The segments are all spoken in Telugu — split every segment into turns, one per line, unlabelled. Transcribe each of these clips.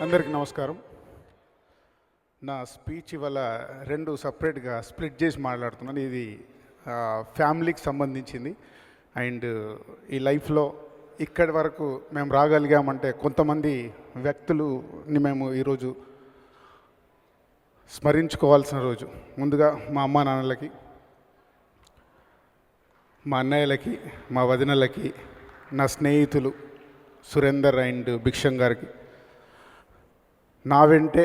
అందరికీ నమస్కారం. నా స్పీచ్ ఇవాళ రెండు సపరేట్గా స్ప్లిట్ చేసి మాట్లాడుతున్నాను. ఇది ఫ్యామిలీకి సంబంధించింది అండ్ ఈ లైఫ్లో ఇక్కడి వరకు మేము రాగలిగామంటే కొంతమంది వ్యక్తులని మేము ఈరోజు స్మరించుకోవాల్సిన రోజు. ముందుగా మా అమ్మా నాన్నలకి, మా అన్నయ్యలకి, మా వదినలకి, నా స్నేహితులు సురేందర్ అండ్ భిక్షం గారికి, నా వెంటే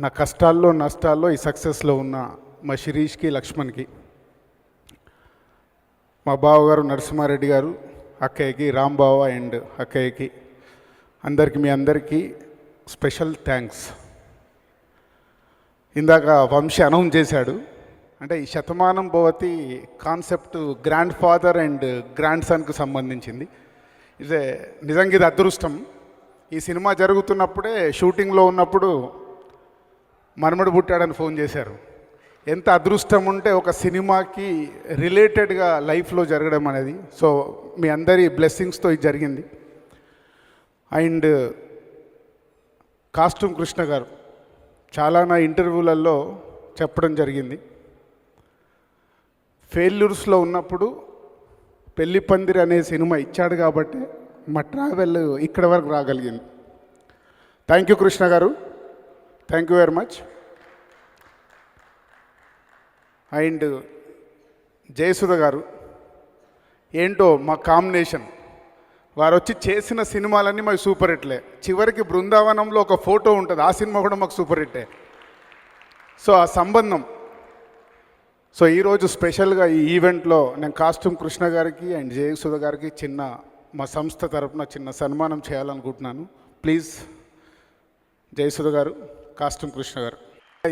నా కష్టాల్లో నష్టాల్లో ఈ సక్సెస్లో ఉన్న మా శిరీష్కి, లక్ష్మణ్కి, మా బావగారు నరసింహారెడ్డి గారు, అక్కయ్యకి, రాంబావ అండ్ అక్కయ్యకి, మీ అందరికీ స్పెషల్ థ్యాంక్స్. ఇందాక వంశీ అనౌన్స్ చేశాడు, అంటే ఈ శతమానం భవతి concept grandfather and grand సన్కి సంబంధించింది. ఇదే నిజంగా ఇది అదృష్టం. ఈ సినిమా జరుగుతున్నప్పుడే షూటింగ్లో ఉన్నప్పుడు మనమడు పుట్టాడని ఫోన్ చేశారు. ఎంత అదృష్టం ఉంటే ఒక సినిమాకి రిలేటెడ్గా లైఫ్లో జరగడం అనేది. సో మీ అందరి బ్లెస్సింగ్స్తో ఇది జరిగింది. అండ్ కాస్ట్యూమ్ కృష్ణ గారు చాలా నా ఇంటర్వ్యూలలో చెప్పడం జరిగింది, ఫెయిల్యూర్స్లో ఉన్నప్పుడు పెళ్లి పందిరి అనే సినిమా ఇచ్చాడు కాబట్టి మా ట్రావెల్ ఇక్కడ వరకు రాగలిగింది. థ్యాంక్ యూ కృష్ణ గారు, thank you very much. And Jayasudha గారు, ఏంటో మా కాంబినేషన్, వారు వచ్చి చేసిన సినిమాలన్నీ మాకు సూపర్ హిట్లే. చివరికి బృందావనంలో ఒక ఫోటో ఉంటుంది, ఆ సినిమా కూడా మాకు సూపర్ హిట్టే. సో ఆ సంబంధం. సో ఈరోజు స్పెషల్గా ఈ ఈవెంట్లో నేను కాస్ట్యూమ్ కృష్ణ గారికి అండ్ జయసుధ గారికి మా సంస్థ తరపున చిన్న సన్మానం చేయాలనుకుంటున్నాను. ప్లీజ్ జయసుధ గారు, కాస్ట్యూమ్ కృష్ణ గారు.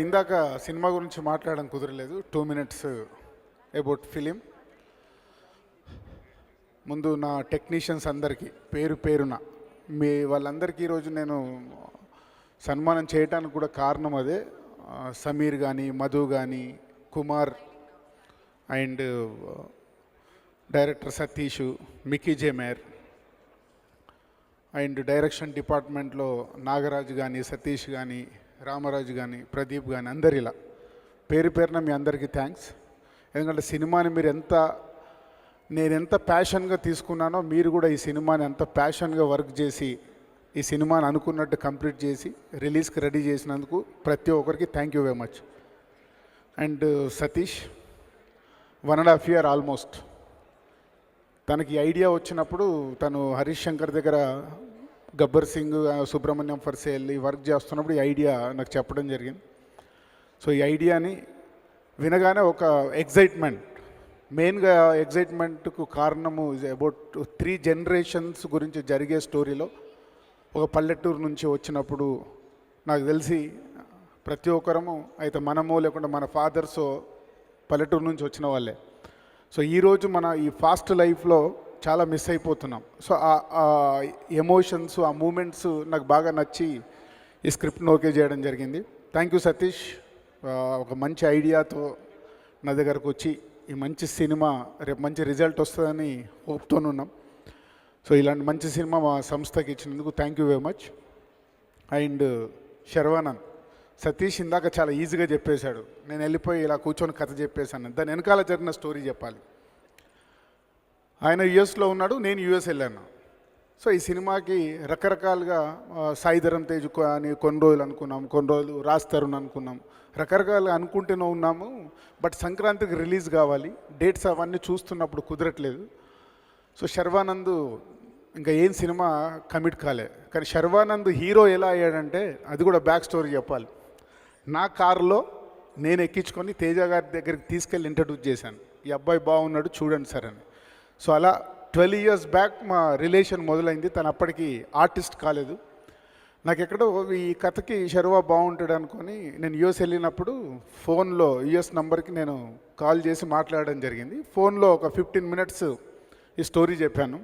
ఇందాక సినిమా గురించి మాట్లాడడం కుదరలేదు, 2 minutes అబౌట్ ఫిలిం. ముందు నా టెక్నీషియన్స్ అందరికీ పేరున వాళ్ళందరికీ ఈరోజు నేను సన్మానం చేయడానికి కూడా కారణం అదే. సమీర్ కానీ, మధు కానీ, Kumar and director Satish, Mickey J Meyer and direction డిపార్ట్మెంట్లో నాగరాజు కానీ, సతీష్ కానీ, రామరాజు కానీ, ప్రదీప్ కానీ, అందరు ఇలా పేరున మీ అందరికీ థ్యాంక్స్. ఎందుకంటే సినిమాని నేను ఎంత ప్యాషన్గా తీసుకున్నానో మీరు కూడా ఈ సినిమాని అంత ప్యాషన్గా వర్క్ చేసి ఈ సినిమాని అనుకున్నట్టు కంప్లీట్ చేసి రిలీజ్కి రెడీ చేసినందుకు ప్రతి ఒక్కరికి thank you very much. And Satish 1.5 year almost, తనకి ఐడియా వచ్చినప్పుడు తను హరీష్ శంకర్ దగ్గర Gabbar Singh, Subrahmanyam for sale work చేస్తున్నప్పుడు ఈ ఐడియా నాకు చెప్పడం జరిగింది. సో ఈ ఐడియాని వినగానే ఒక ఎగ్జైట్మెంట్, మెయిన్గా ఎగ్జైట్మెంట్కు కారణము అబౌట్ 3 generations గురించి జరిగే స్టోరీలో ఒక పల్లెటూరు నుంచి వచ్చినప్పుడు నాకు తెలిసి ప్రతి ఒక్కరము అయితే మనమో లేకుండా మన ఫాదర్సో పల్లెటూరు నుంచి వచ్చిన వాళ్ళే. సో ఈరోజు మన ఈ ఫాస్ట్ లైఫ్లో చాలా మిస్ అయిపోతున్నాం. సో ఆ ఎమోషన్స్, ఆ మూమెంట్స్ నాకు బాగా నచ్చి ఈ స్క్రిప్ట్ని ఓకే చేయడం జరిగింది. థ్యాంక్ యూ సతీష్, ఒక మంచి ఐడియాతో నా దగ్గరకు వచ్చి ఈ మంచి సినిమా రేపు మంచి రిజల్ట్ వస్తుందని హోప్తోనున్నాం. సో ఇలాంటి మంచి సినిమా మా సంస్థకి ఇచ్చినందుకు thank you very much. And Sharwanand, Satish ఇందాక చాలా ఈజీగా చెప్పేశాడు, నేను వెళ్ళిపోయి ఇలా కూర్చొని కథ చెప్పేశాను. దాని వెనకాల జరిగిన స్టోరీ చెప్పాలి. ఆయన యుఎస్లో ఉన్నాడు, నేను యుఎస్ వెళ్ళాను. సో ఈ సినిమాకి రకరకాలుగా సాయిధరం తేజ్ అని కొన్ని రోజులు అనుకున్నాం, కొన్ని రోజులు రాజ్ తరుణ్ అనుకున్నాం, రకరకాలుగా అనుకుంటూనే ఉన్నాము. బట్ సంక్రాంతికి రిలీజ్ కావాలి, డేట్స్ అవన్నీ చూస్తున్నప్పుడు కుదరట్లేదు. సో శర్వానంద్ ఇంకా ఏం సినిమా కమిట్ కాలే. కానీ శర్వానంద్ హీరో ఎలా అయ్యాడంటే అది కూడా బ్యాక్ స్టోరీ చెప్పాలి. నా కారులో నేను ఎక్కించుకొని తేజ గారి దగ్గరికి తీసుకెళ్ళి ఇంట్రడ్యూస్ చేశాను, ఈ అబ్బాయి బాగున్నాడు చూడండి సార్ అని. సో అలా 12 years బ్యాక్ మా రిలేషన్ మొదలైంది. తను అప్పటికి ఆర్టిస్ట్ కాలేదు. నాకు ఎక్కడో ఈ కథకి శర్వా బాగుంటాడు అనుకొని నేను యుఎస్ వెళ్ళినప్పుడు ఫోన్లో యుఎస్ నంబర్కి నేను కాల్ చేసి మాట్లాడడం జరిగింది. ఫోన్లో ఒక 15 minutes ఈ స్టోరీ చెప్పాను.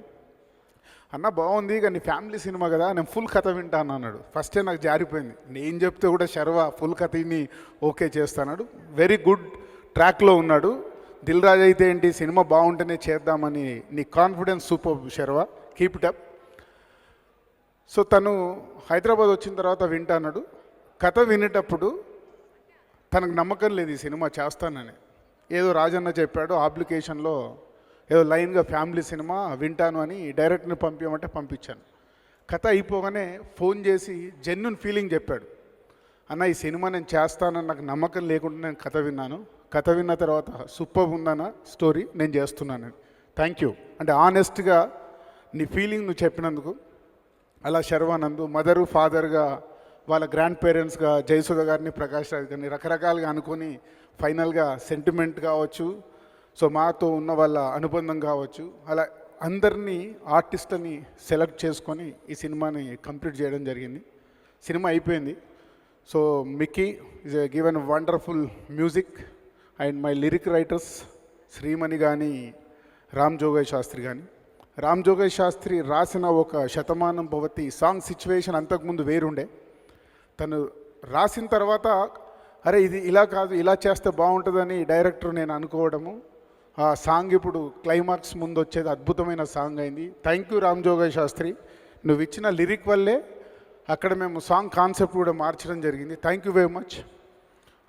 అన్న బాగుంది కానీ ఫ్యామిలీ సినిమా కదా, నేను ఫుల్ కథ వింటాను అన్నాడు. ఫస్టే నాకు జారిపోయింది, నేను చెప్తే కూడా శర్వా ఫుల్ కథని ఓకే చేస్తాడు. వెరీ గుడ్ ట్రాక్లో ఉన్నాడు. దిల్ రాజు అయితే ఏంటి, సినిమా బాగుంటేనే చేద్దామని నీ confidence super Sharwa, keep it up. So తను హైదరాబాద్ వచ్చిన తర్వాత వింటాన్నాడు. కథ వినేటప్పుడు తనకు నమ్మకం లేదు ఈ సినిమా చేస్తానని. ఏదో రాజన్న చెప్పాడు అప్లికేషన్లో ఏదో లైన్గా ఫ్యామిలీ సినిమా వింటాను అని డైరెక్ట్ని పంపించమంటే పంపించాను. కథ అయిపోగానే ఫోన్ చేసి జెన్యున్ ఫీలింగ్ చెప్పాడు. అన్న ఈ సినిమా నేను చేస్తానని నాకు నమ్మకం లేకుండా నేను కథ విన్నాను. కథ విన్న తర్వాత సూపర్ ఉందన్న స్టోరీ, నేను చేస్తున్నాను. థ్యాంక్ యూ అంటే ఆనెస్ట్గా నీ ఫీలింగ్ నువ్వు చెప్పినందుకు. అలా శర్వానంద్ మదరు ఫాదర్గా వాళ్ళ గ్రాండ్ పేరెంట్స్గా జయసుధ గారిని ప్రకాష్ రాజ్ గారిని రకరకాలుగా అనుకొని ఫైనల్గా సెంటిమెంట్ కావచ్చు, సో మాతో ఉన్న వాళ్ళ అనుబంధం కావచ్చు, అలా అందరినీ ఆర్టిస్ట్ని సెలెక్ట్ చేసుకొని ఈ సినిమాని కంప్లీట్ చేయడం జరిగింది. సినిమా అయిపోయింది. So Mickey is given wonderful music and my lyric writers Shreemani కానీ రామ్ జోగయ్య శాస్త్రి కానీ. రామ్ జోగయ్య శాస్త్రి రాసిన ఒక శతమానం భవతి సాంగ్ సిచ్యువేషన్ అంతకుముందు వేరుండే. తను రాసిన తర్వాత అరే ఇది ఇలా కాదు ఇలా చేస్తే బాగుంటుందని డైరెక్టర్ నేను అనుకోవడము, ఆ సాంగ్ ఇప్పుడు క్లైమాక్స్ ముందు వచ్చేది అద్భుతమైన సాంగ్ అయింది. థ్యాంక్ యూ రామ్ జోగయ్య శాస్త్రి, నువ్వు ఇచ్చిన లిరిక్ వల్లే అక్కడ మేము సాంగ్ కాన్సెప్ట్ కూడా మార్చడం జరిగింది. Thank you very much.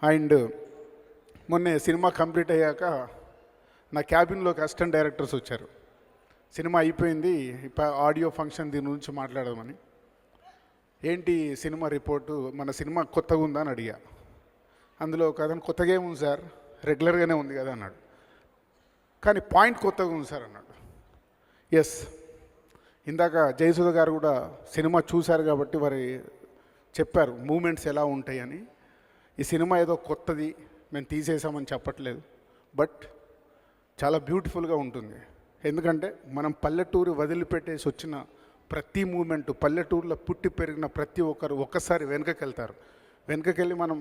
And మొన్నే సినిమా కంప్లీట్ అయ్యాక నా క్యాబిన్లోకి అసిస్టెంట్ డైరెక్టర్స్ వచ్చారు. సినిమా అయిపోయింది, ఆడియో ఫంక్షన్ దీని గురించి మాట్లాడమని. ఏంటి సినిమా రిపోర్టు, మన సినిమా కొత్తగా ఉందా అని అడిగా. అందులో ఒక అతను కొత్తగా ఏముంది సార్, రెగ్యులర్గానే ఉంది కదా అన్నాడు. కానీ పాయింట్ కొత్తగా ఉంది సార్ అన్నాడు. ఎస్, ఇందాక జయసుధ గారు కూడా సినిమా చూశారు కాబట్టి వారి చెప్పారు మూమెంట్స్ ఎలా ఉంటాయని. ఈ సినిమా ఏదో కొత్తది మేము తీసేసామని చెప్పట్లేదు, బట్ చాలా బ్యూటిఫుల్గా ఉంటుంది. ఎందుకంటే మనం పల్లెటూరు వదిలిపెట్టేసి వచ్చిన ప్రతి మూమెంటు, పల్లెటూరులో పుట్టి పెరిగిన ప్రతి ఒక్కరు ఒక్కసారి వెనకకెళ్తారు. వెనకకెళ్ళి మనం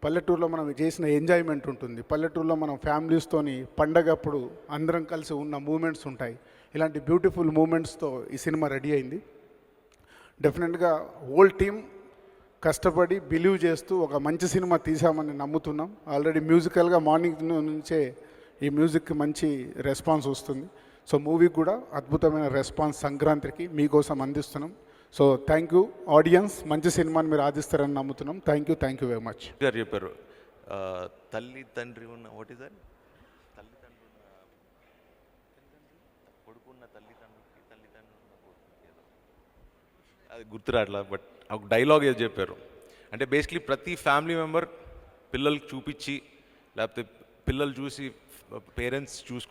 పల్లెటూరులో మనం చేసిన ఎంజాయ్మెంట్ ఉంటుంది. పల్లెటూరులో మనం ఫ్యామిలీస్తోని పండగప్పుడు అందరం కలిసి ఉన్న మూమెంట్స్ ఉంటాయి. ఇలాంటి బ్యూటిఫుల్ మూమెంట్స్తో ఈ సినిమా రెడీ అయింది. డెఫినెట్గా హోల్ టీమ్ కష్టపడి బిలీవ్ చేస్తూ ఒక మంచి సినిమా తీసామని నమ్ముతున్నాం. ఆల్రెడీ మ్యూజికల్గా మార్నింగ్ నుంచే ఈ మ్యూజిక్కి మంచి రెస్పాన్స్ వస్తుంది. సో మూవీకి కూడా అద్భుతమైన రెస్పాన్స్ సంక్రాంతికి మీకోసం అందిస్తున్నాం. సో థ్యాంక్ యూ ఆడియన్స్, మంచి సినిమాని మీరు ఆదిస్తారని నమ్ముతున్నాం. Thank you very much.
గారు చెప్పారు తల్లి తండ్రి ఉన్న వాట్ ఇస్ దట్, తల్లిదండ్రులు ఉన్న కొడుకున్న తల్లిదండ్రులకి తల్లిదండ్రులు ఉన్న కొడుకుకి ఏదో అది గుర్తురాట్లా, బట్ ఒక డైలాగ్ ఏదో చెప్పారు. అంటే బేసిక్లీ ప్రతి ఫ్యామిలీ మెంబర్ పిల్లలకి చూపించి లేకపోతే పిల్లలు చూసి పేరెంట్స్ చూసుకుని